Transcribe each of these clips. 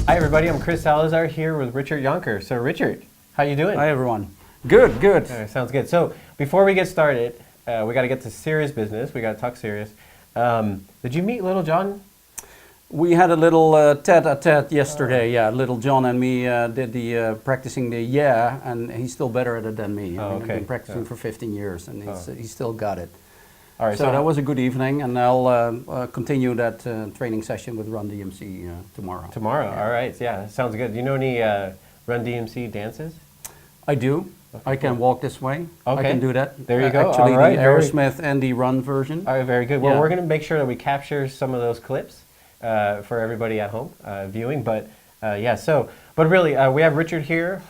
Hi everybody, I'm Chris Salazar here with Richard Jonker. So Richard, how you doing? Hi everyone. Good, good. Sounds good. So before we get started, we got to get to serious business. We got to talk serious. Did you meet Little John? We had a little tete-a-tete yesterday. Yeah, Little John and me did the practicing the yeah, and he's still better at it than me. Oh, okay. I've been practicing for 15 years, and he's still got it. All right. So that was a good evening, and I'll continue that training session with Run DMC tomorrow. Tomorrow. Yeah. All right. Yeah, sounds good. Do you know any Run DMC dances? I do. Okay, I can walk this way. Okay. I can do that. There you go. Actually, all right. the Aerosmith Andy Run version. All right, very good. Well, Yeah. we're going to make sure that we capture some of those clips for everybody at home viewing. But yeah, so, but really, we have Richard here.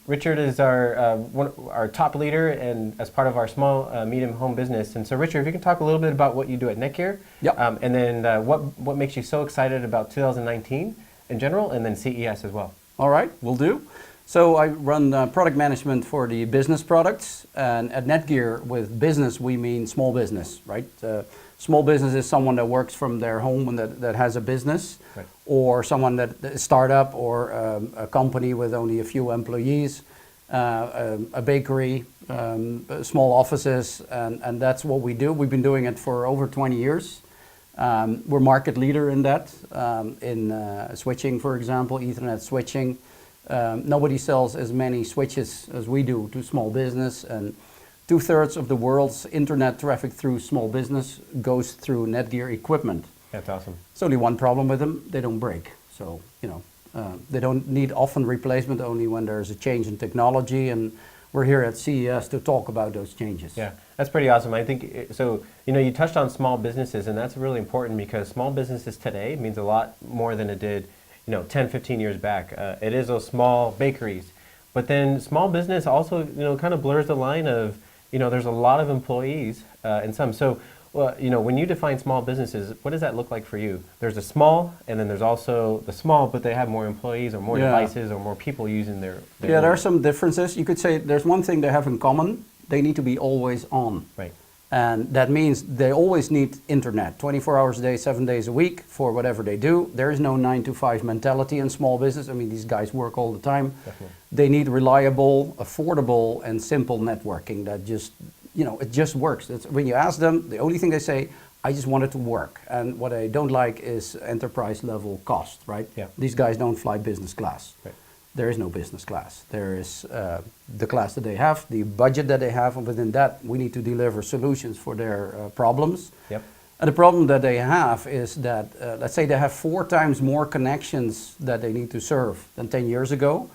Richard is our top leader and as part of our small, medium home business. And so, Richard, if you can talk a little bit about what you do at NETGEAR, Yep. and then what makes you so excited about 2019 in general, and then CES as well. All right, will do. So I run product management for the business products, and at NETGEAR with business we mean small business, right? Small business is someone that works from their home and that has a business, right, or someone that is a startup or a company with only a few employees, a bakery, small offices, and that's what we do. We've been doing it for over 20 years. We're market leader in that, in switching, for example, Ethernet switching. Nobody sells as many switches as we do to small business, and 2/3 of the world's internet traffic through small business goes through NETGEAR equipment. That's awesome. There's only one problem with them: they don't break. So they don't need often replacement, only when there's a change in technology. And we're here at CES to talk about those changes. Yeah, that's pretty awesome. I think so. You touched on small businesses, and that's really important because small businesses today means a lot more than it did 10, 15 years back. It is those small bakeries. But then small business also, kind of blurs the line of, there's a lot of employees and some. So, when you define small businesses, what does that look like for you? There's a small, and then there's also the small, but they have more employees or more devices or more people using their Yeah, there are some differences. You could say there's one thing they have in common. They need to be always on. Right. And that means they always need internet, 24 hours a day, 7 days a week for whatever they do. There is no 9-to-5 mentality in small business. I mean, these guys work all the time. Definitely. They need reliable, affordable, and simple networking that just, it just works. When you ask them, the only thing they say, I just want it to work. And what I don't like is enterprise level cost, right? Yeah. These guys don't fly business class. Right. There is no business class. There is the class that they have, the budget that they have, and within that we need to deliver solutions for their problems. Yep. And the problem that they have is that, let's say they have 4 times more connections that they need to serve than 10 years ago.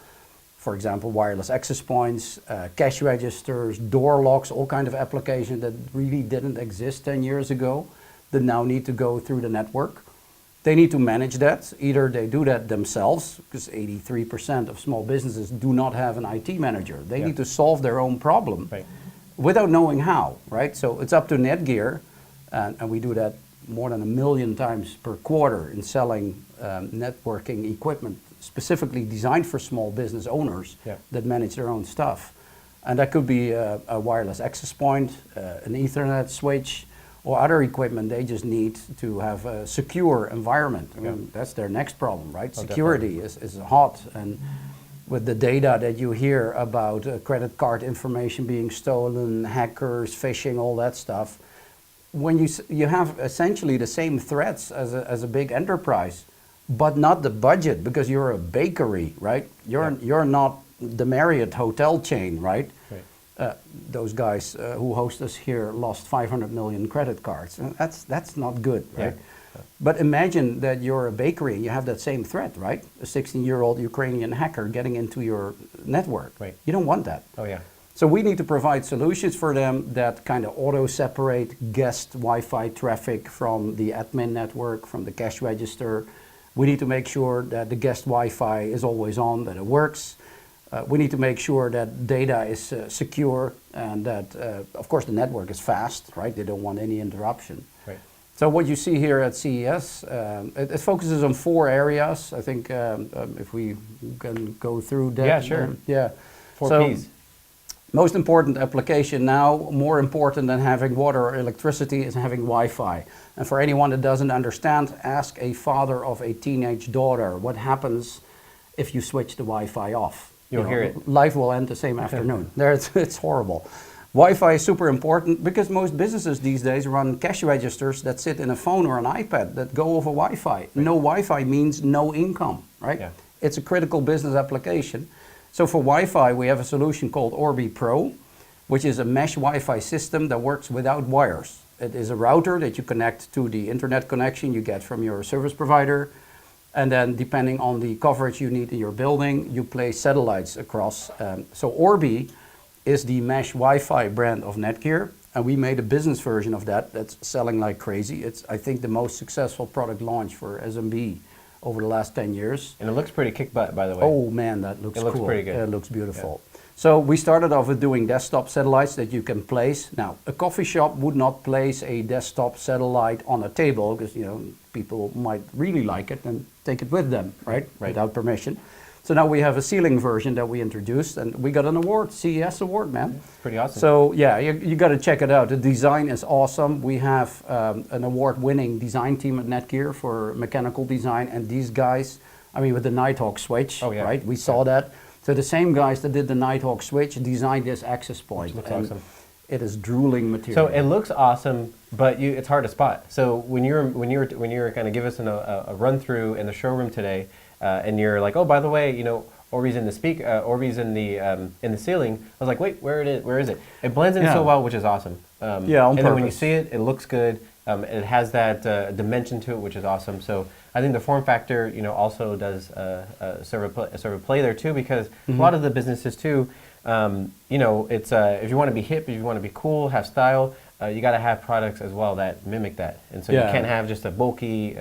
For example, wireless access points, cash registers, door locks, all kind of applications that really didn't exist 10 years ago that now need to go through the network. They need to manage that. Either they do that themselves, because 83% of small businesses do not have an IT manager. They need to solve their own problem without knowing how, right? So it's up to NETGEAR, and we do that more than 1 million times per quarter in selling networking equipment specifically designed for small business owners that manage their own stuff. And that could be a wireless access point, an Ethernet switch, or other equipment. They just need to have a secure environment. I mean, that's their next problem, right? Security is hot, and with the data that you hear about credit card information being stolen, hackers, phishing, all that stuff, when you have essentially the same threats as a big enterprise, but not the budget, because you're a bakery, right? You're not the Marriott hotel chain, right? Those guys who host us here lost 500 million credit cards. That's not good, right? Yeah. But imagine that you're a bakery and you have that same threat, right? A 16-year-old Ukrainian hacker getting into your network. Right. You don't want that. Oh yeah. So we need to provide solutions for them that kind of auto-separate guest Wi-Fi traffic from the admin network, from the cash register. We need to make sure that the guest Wi-Fi is always on, that it works. We need to make sure that data is secure and that, of course, the network is fast, right? They don't want any interruption. Right. So what you see here at CES, it focuses on 4 areas. I think if we can go through that. Yeah, sure. Yeah. 4 so, Ps. Most important application now, more important than having water or electricity, is having Wi-Fi. And for anyone that doesn't understand, ask a father of a teenage daughter what happens if you switch the Wi-Fi off. You'll hear it. Life will end the same afternoon. It's horrible. Wi-Fi is super important because most businesses these days run cash registers that sit in a phone or an iPad that go over Wi-Fi. Right. No Wi-Fi means no income, right? Yeah. It's a critical business application. So for Wi-Fi, we have a solution called Orbi Pro, which is a mesh Wi-Fi system that works without wires. It is a router that you connect to the internet connection you get from your service provider. And then depending on the coverage you need in your building, you place satellites across. So Orbi is the mesh Wi-Fi brand of NETGEAR. And we made a business version of that that's selling like crazy. It's, I think, the most successful product launch for SMB over the last 10 years. And it looks pretty kick butt, by the way. Oh man, that looks cool. It looks pretty good. It looks beautiful. Yeah. So we started off with doing desktop satellites that you can place. Now, a coffee shop would not place a desktop satellite on a table because, you know, people might really like it and take it with them, right? Without permission. So now we have a ceiling version that we introduced, and we got an award, CES award, man. Pretty awesome. So yeah, you got to check it out. The design is awesome. We have an award-winning design team at NETGEAR for mechanical design, and these guys, I mean, with the Nighthawk switch, right? We saw that. So the same guys that did the Nighthawk switch designed this access point. Which looks awesome. It is drooling material. So it looks awesome, but it's hard to spot. So when you're kind of give us a run through in the showroom today, and you're like, oh, by the way, you know, Orbi's in the Orbi's in the ceiling. I was like, wait, where is it? It blends in so well, which is awesome. On and purpose. then when you see it, it looks good. It has that dimension to it, which is awesome. So I think the form factor, you know, also does serve a play there too, because a lot of the businesses too, you know, it's if you want to be hip, if you want to be cool, have style, you got to have products as well that mimic that. And so you can't have just a bulky,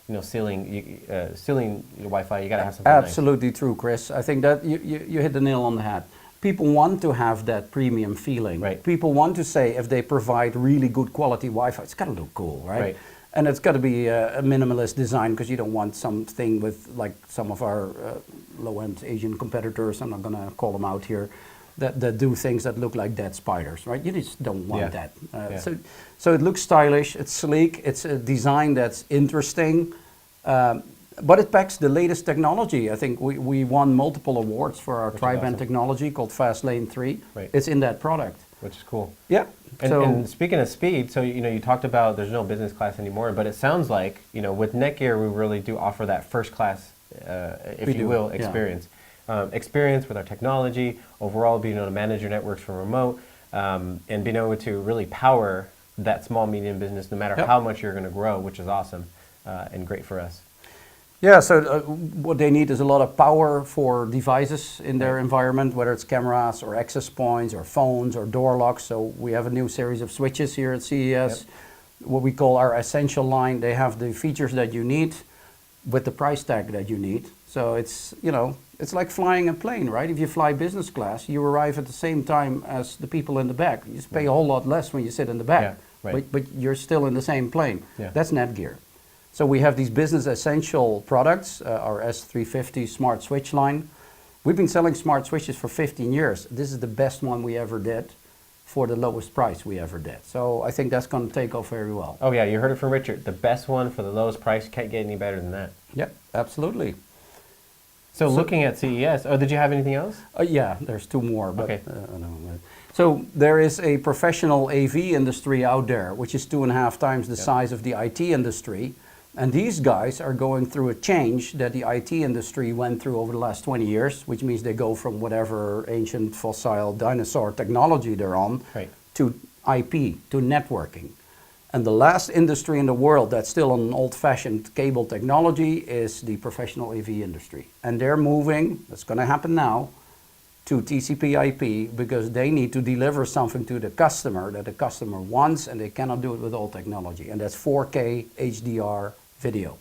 you know, ceiling Wi-Fi. You got to have something Absolutely nice. True, Chris. I think that you hit the nail on the head. People want to have that premium feeling. Right. People want to say if they provide really good quality Wi-Fi, it's got to look cool, right? And it's got to be a minimalist design because you don't want something with like some of our low-end Asian competitors, I'm not going to call them out here, that do things that look like dead spiders, right? You just don't want that. So it looks stylish, it's sleek, it's a design that's interesting, but it packs the latest technology. I think we won multiple awards for our tri-band technology called Fastlane 3. It's in that product. Which is cool. Yeah. And speaking of speed, so you know, you talked about there's no business class anymore, but it sounds like, you know, with NETGEAR we really do offer that first class, if you will, experience. Experience with our technology, overall being able to manage your networks from remote, and being able to really power that small, medium business no matter how much you're going to grow, which is awesome and great for us. Yeah, so what they need is a lot of power for devices in their environment, whether it's cameras or access points or phones or door locks. So we have a new series of switches here at CES, what we call our Essential line. They have the features that you need with the price tag that you need. So it's, you know, it's like flying a plane, right? If you fly business class, you arrive at the same time as the people in the back. You just pay a whole lot less when you sit in the back, but you're still in the same plane. That's NETGEAR. So we have these business essential products, our S350 smart switch line. We've been selling smart switches for 15 years. This is the best one we ever did for the lowest price we ever did. So I think that's going to take off very well. Oh yeah, you heard it from Richard. The best one for the lowest price, can't get any better than that. Yep, absolutely. So looking at CES, did you have anything else? Yeah, there's two more. But, so there is a professional AV industry out there, which is 2.5 times the size of the IT industry. And these guys are going through a change that the IT industry went through over the last 20 years, which means they go from whatever ancient fossil dinosaur technology they're on to IP, to networking. And the last industry in the world that's still on old-fashioned cable technology is the professional AV industry. And they're moving, that's going to happen now, to TCP IP because they need to deliver something to the customer that the customer wants, and they cannot do it with old technology. And that's 4K HDR video.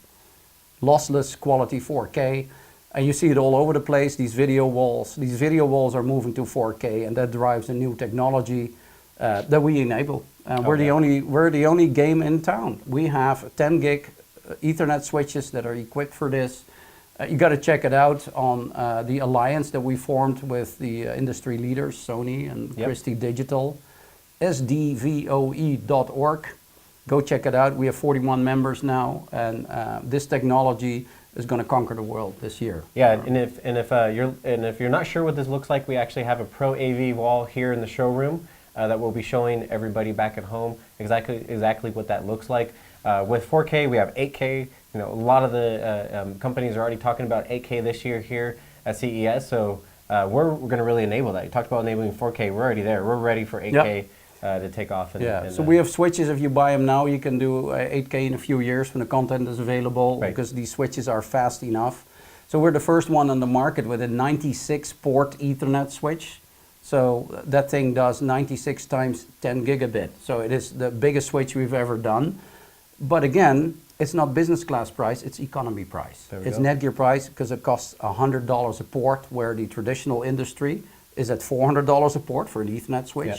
Lossless quality 4K. And you see it all over the place, these video walls. These video walls are moving to 4K, and that drives a new technology that we enable. We're the only game in town. We have 10 gig Ethernet switches that are equipped for this. You got to check it out on the alliance that we formed with the industry leaders, Sony and Christie Digital, sdvoe.org. Go check it out. We have 41 members now, and this technology is going to conquer the world this year. Yeah, and if you're not sure what this looks like, we actually have a Pro AV wall here in the showroom that we'll be showing everybody back at home exactly what that looks like. With 4K, we have 8K. You know, a lot of the companies are already talking about 8K this year here at CES. So we're going to really enable that. You talked about enabling 4K. We're already there. We're ready for 8K. To take off. So we have switches. If you buy them now, you can do 8K in a few years when the content is available, because these switches are fast enough. So we're the first one on the market with a 96 port Ethernet switch. So that thing does 96 times 10 gigabit. So it is the biggest switch we've ever done. But again, it's not business class price, it's economy price. It's NETGEAR price, because it costs $100 a port, where the traditional industry is at $400 a port for an Ethernet switch. Yep.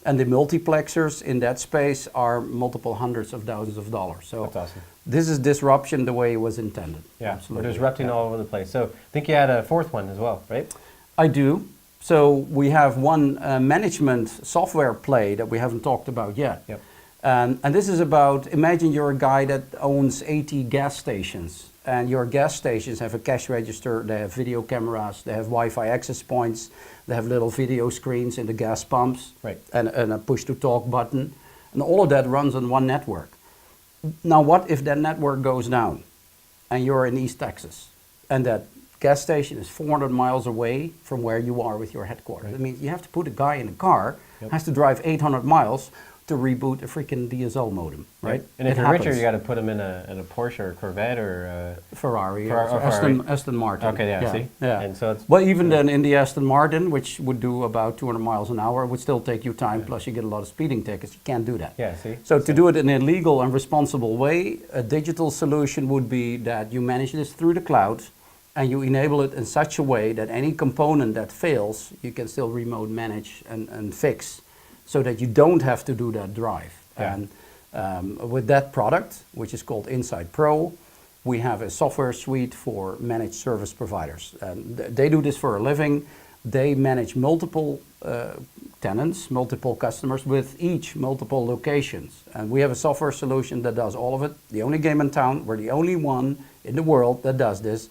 And the multiplexers in that space are multiple hundreds of thousands of dollars. So that's awesome. This is disruption the way it was intended. Yeah, absolutely. We're disrupting all over the place. So I think you had a fourth one as well, right? I do. So we have one management software play that we haven't talked about yet. Yep. And this is about, imagine you're a guy that owns 80 gas stations, and your gas stations have a cash register, they have video cameras, they have Wi-Fi access points, they have little video screens in the gas pumps, and a push-to-talk button, and all of that runs on one network. Now what if that network goes down, and you're in East Texas, and that gas station is 400 miles away from where you are with your headquarters? I mean, you have to put a guy in a car, has to drive 800 miles, to reboot a freaking DSL modem, right? And if you're richer, you got to put them in a Porsche or a Corvette or Ferrari, Ferrari. Aston Martin. Okay, yeah, see? Yeah. And so it's, well, even then in the Aston Martin, which would do about 200 miles an hour, it would still take you time, plus you get a lot of speeding tickets. You can't do that. Yeah, see? So to do it in a legal and responsible way, a digital solution would be that you manage this through the cloud, and you enable it in such a way that any component that fails, you can still remote manage and fix, so that you don't have to do that drive. Yeah. And with that product, which is called Insight Pro, we have a software suite for managed service providers. And they do this for a living. They manage multiple tenants, multiple customers with each multiple locations. And we have a software solution that does all of it. The only game in town, we're the only one in the world that does this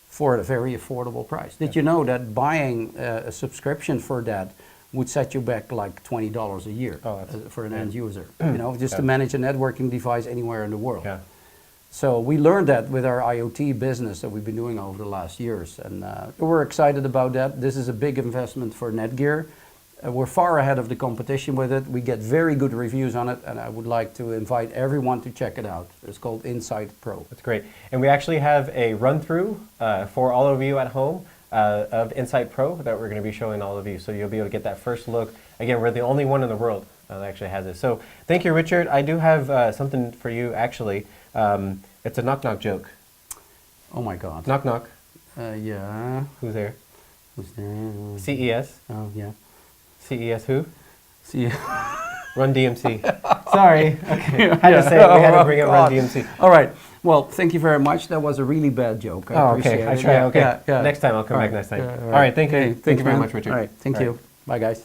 for a very affordable price. Did you know that buying a subscription for that would set you back like $20 a year for an end user, you know, just to manage a networking device anywhere in the world. Yeah. So we learned that with our IoT business that we've been doing over the last years, and we're excited about that. This is a big investment for NETGEAR. We're far ahead of the competition with it. We get very good reviews on it, and I would like to invite everyone to check it out. It's called Insight Pro. That's great. And we actually have a run-through for all of you at home of Insight Pro that we're going to be showing all of you. So you'll be able to get that first look. Again, we're the only one in the world that actually has it. So thank you, Richard. I do have something for you, actually. It's a knock-knock joke. Oh, my God. Knock, knock. Yeah. Who's there? Who's there? CES. Oh, yeah. CES who? CES. Run DMC. Sorry. Okay. Had to say it. We had to bring up Run DMC. All right. Well, thank you very much. That was a really bad joke. I appreciate it. I try. Okay. Yeah. Next time, I'll come back next time. Yeah, all right. Thank you. Thank you very much, Richard. All right. Thank you. Bye, guys.